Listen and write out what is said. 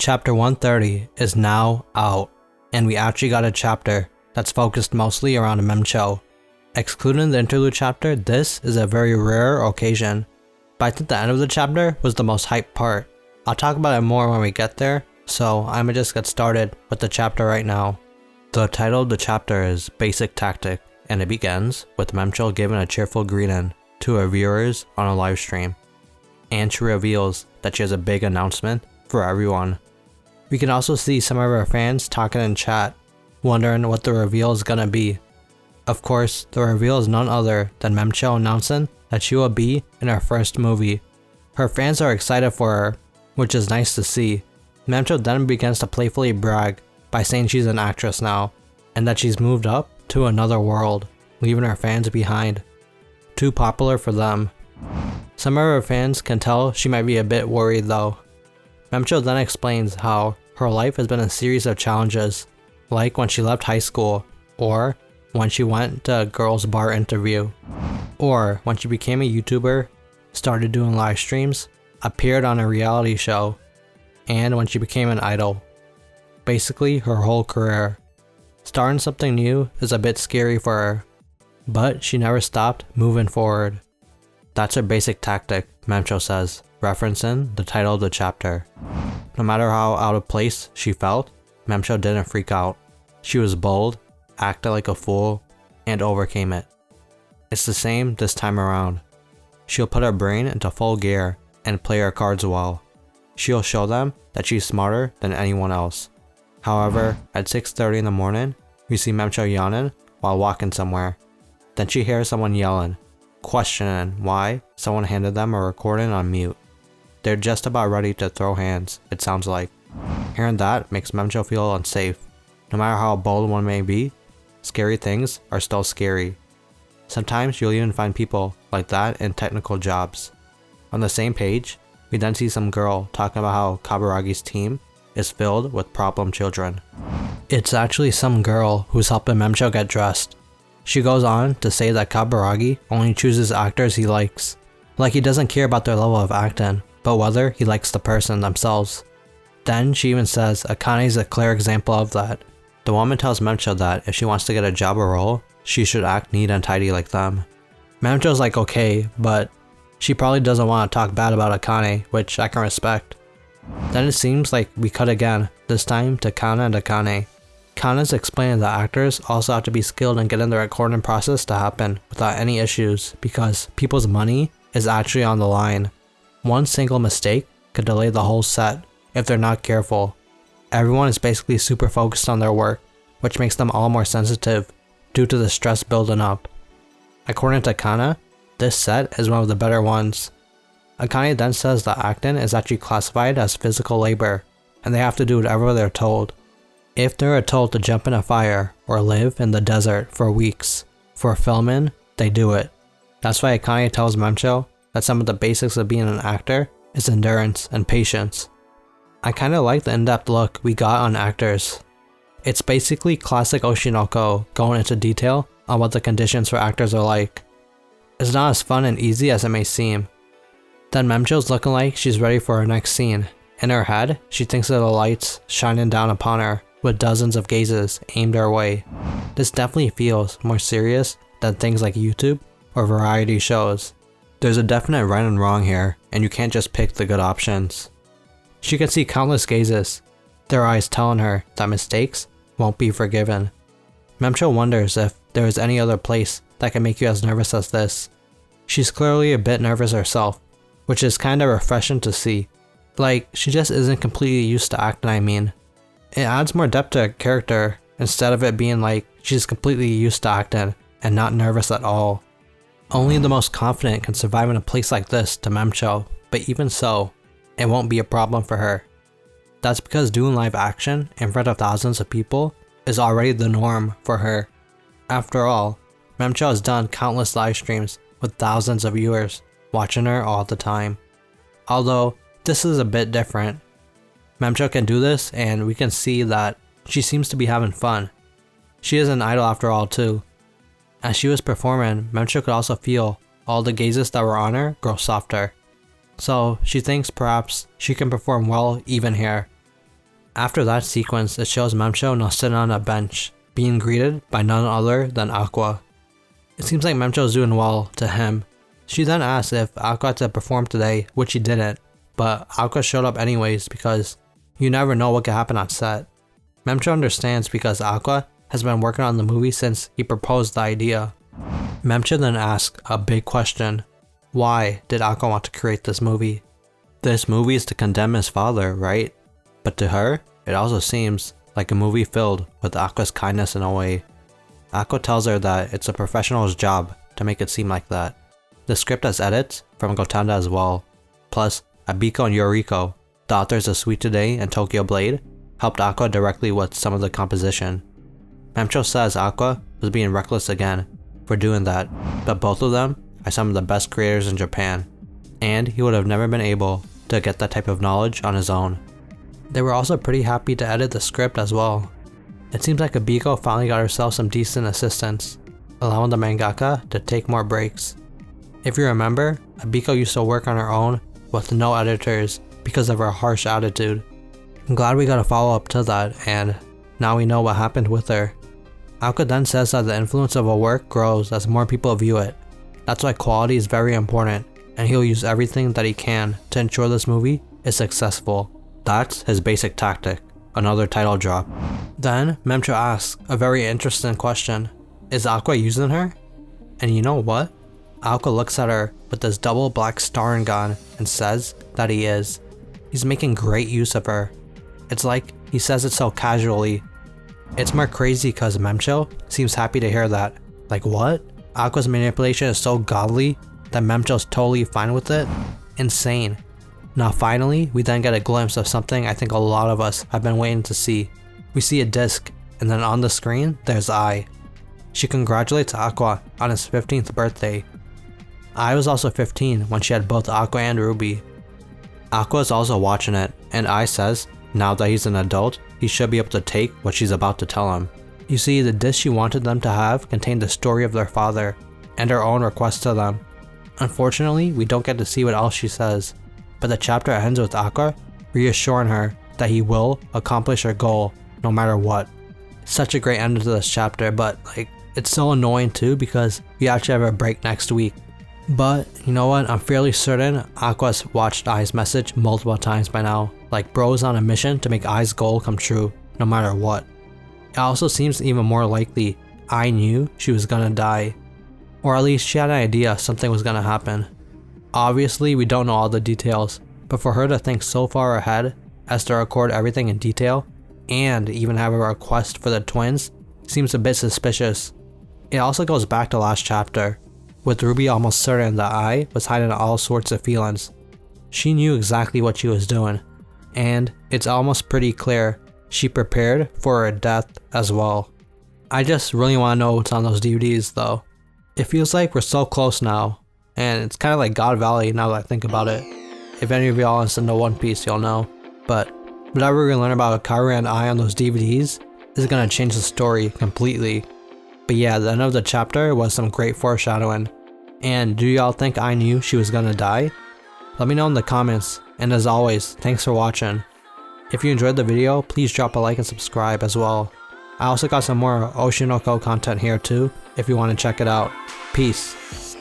Chapter 130 is now out, and we actually got a chapter that's focused mostly around Memcho. Excluding the interlude chapter, this is a very rare occasion, but I think the end of the chapter was the most hyped part. I'll talk about it more when we get there, so I'ma just get started with the chapter right now. The title of the chapter is Basic Tactic, and it begins with Memcho giving a cheerful greeting to her viewers on a live stream. And she reveals that she has a big announcement for everyone. We can also see some of her fans talking in chat, wondering what the reveal is gonna be. Of course, the reveal is none other than Memcho announcing that she will be in her first movie. Her fans are excited for her, which is nice to see. Memcho then begins to playfully brag by saying she's an actress now, and that she's moved up to another world, leaving her fans behind. Too popular for them. Some of her fans can tell she might be a bit worried though. Memcho then explains how her life has been a series of challenges, like when she left high school, or when she went to a girls' bar interview, or when she became a YouTuber, started doing live streams, appeared on a reality show, and when she became an idol. Basically her whole career. Starting something new is a bit scary for her, but she never stopped moving forward. That's her basic tactic, Memcho says, referencing the title of the chapter. No matter how out of place she felt, Memcho didn't freak out. She was bold, acted like a fool, and overcame it. It's the same this time around. She'll put her brain into full gear and play her cards well. She'll show them that she's smarter than anyone else. However, at 6:30 in the morning, we see Memcho yawning while walking somewhere. Then she hears someone yelling, questioning why someone handed them a recording on mute. They're just about ready to throw hands, it sounds like. Hearing that makes Memcho feel unsafe. No matter how bold one may be, scary things are still scary. Sometimes you'll even find people like that in technical jobs. On the same page, we then see some girl talking about how Kaburagi's team is filled with problem children. It's actually some girl who's helping Memcho get dressed. She goes on to say that Kaburagi only chooses actors he likes. Like he doesn't care about their level of acting, but whether he likes the person themselves. Then she even says Akane is a clear example of that. The woman tells Memcho that if she wants to get a job or role, she should act neat and tidy like them. Memcho's like okay, but she probably doesn't want to talk bad about Akane, which I can respect. Then it seems like we cut again, this time to Kana and Akane. Kana's explaining that actors also have to be skilled in getting the recording process to happen without any issues because people's money is actually on the line. One single mistake could delay the whole set if they're not careful. Everyone is basically super focused on their work, which makes them all more sensitive due to the stress building up. According to Kana, this set is one of the better ones. Akane then says that acting is actually classified as physical labor, and they have to do whatever they're told. If they're told to jump in a fire or live in the desert for weeks for filming, they do it. That's why Akane tells Memcho that some of the basics of being an actor is endurance and patience. I kinda like the in-depth look we got on actors. It's basically classic Oshinoko going into detail on what the conditions for actors are like. It's not as fun and easy as it may seem. Then Memcho's looking like she's ready for her next scene. In her head, she thinks of the lights shining down upon her with dozens of gazes aimed her way. This definitely feels more serious than things like YouTube or variety shows. There's a definite right and wrong here, and you can't just pick the good options. She can see countless gazes, their eyes telling her that mistakes won't be forgiven. Memcho wonders if there is any other place that can make you as nervous as this. She's clearly a bit nervous herself, which is kinda refreshing to see. Like, she just isn't completely used to acting, I mean. It adds more depth to her character instead of it being like she's completely used to acting and not nervous at all. Only the most confident can survive in a place like this to Memcho, but even so, it won't be a problem for her. That's because doing live action in front of thousands of people is already the norm for her. After all, Memcho has done countless live streams with thousands of viewers watching her all the time. Although, this is a bit different. Memcho can do this and we can see that she seems to be having fun. She is an idol after all too. As she was performing, Memcho could also feel all the gazes that were on her grow softer. So she thinks perhaps she can perform well even here. After that sequence, it shows Memcho now sitting on a bench, being greeted by none other than Aqua. It seems like Memcho's doing well to him. She then asks if Aqua had to perform today, which he didn't, but Aqua showed up anyways because you never know what could happen on set. Memcho understands because Aqua has been working on the movie since he proposed the idea. Memcho then asks a big question. Why did Aqua want to create this movie? This movie is to condemn his father, right? But to her, it also seems like a movie filled with Aqua's kindness in a way. Aqua tells her that it's a professional's job to make it seem like that. The script has edits from Gotanda as well. Plus, Abiko and Yoriko, the authors of Sweet Today and Tokyo Blade, helped Aqua directly with some of the composition. Memcho says Aqua was being reckless again for doing that, but both of them are some of the best creators in Japan, and he would have never been able to get that type of knowledge on his own. They were also pretty happy to edit the script as well. It seems like Abiko finally got herself some decent assistance, allowing the mangaka to take more breaks. If you remember, Abiko used to work on her own with no editors because of her harsh attitude. I'm glad we got a follow up to that, and now we know what happened with her. Aqua then says that the influence of a work grows as more people view it. That's why quality is very important, and he'll use everything that he can to ensure this movie is successful. That's his basic tactic. Another title drop. Then Memcho asks a very interesting question. Is Aqua using her? And you know what? Aqua looks at her with this double black star gun and says that he is. He's making great use of her. It's like he says it so casually. It's more crazy because Memcho seems happy to hear that. Like what? Aqua's manipulation is so godly that Memcho's totally fine with it? Insane. Now finally, we then get a glimpse of something I think a lot of us have been waiting to see. We see a disc, and then on the screen, there's Ai. She congratulates Aqua on his 15th birthday. Ai was also 15 when she had both Aqua and Ruby. Aqua is also watching it, and Ai says, now that he's an adult, he should be able to take what she's about to tell him. You see, the disc she wanted them to have contained the story of their father, and her own request to them. Unfortunately, we don't get to see what else she says, but the chapter ends with Aqua reassuring her that he will accomplish her goal no matter what. Such a great end to this chapter, but it's so annoying too because we actually have a break next week. But you know what, I'm fairly certain Aqua's watched Ai's message multiple times by now. Like bro is on a mission to make Ai's goal come true no matter what. It also seems even more likely Ai knew she was gonna die, or at least she had an idea something was gonna happen. Obviously we don't know all the details, but for her to think so far ahead as to record everything in detail and even have a request for the twins seems a bit suspicious. It also goes back to last chapter, with Ruby almost certain that Ai was hiding all sorts of feelings. She knew exactly what she was doing, and it's almost pretty clear she prepared for her death as well. I just really want to know what's on those DVDs though. It feels like we're so close now, and it's kind of like God Valley now that I think about it. If any of y'all listen to One Piece, you'll know. But whatever we learn about Kaoru and Ai on those DVDs is gonna change the story completely. But yeah, the end of the chapter was some great foreshadowing. And do y'all think Ai knew she was gonna die? Let me know in the comments, and as always, thanks for watching. If you enjoyed the video, please drop a like and subscribe as well. I also got some more Oshi no Ko content here too, if you want to check it out. Peace.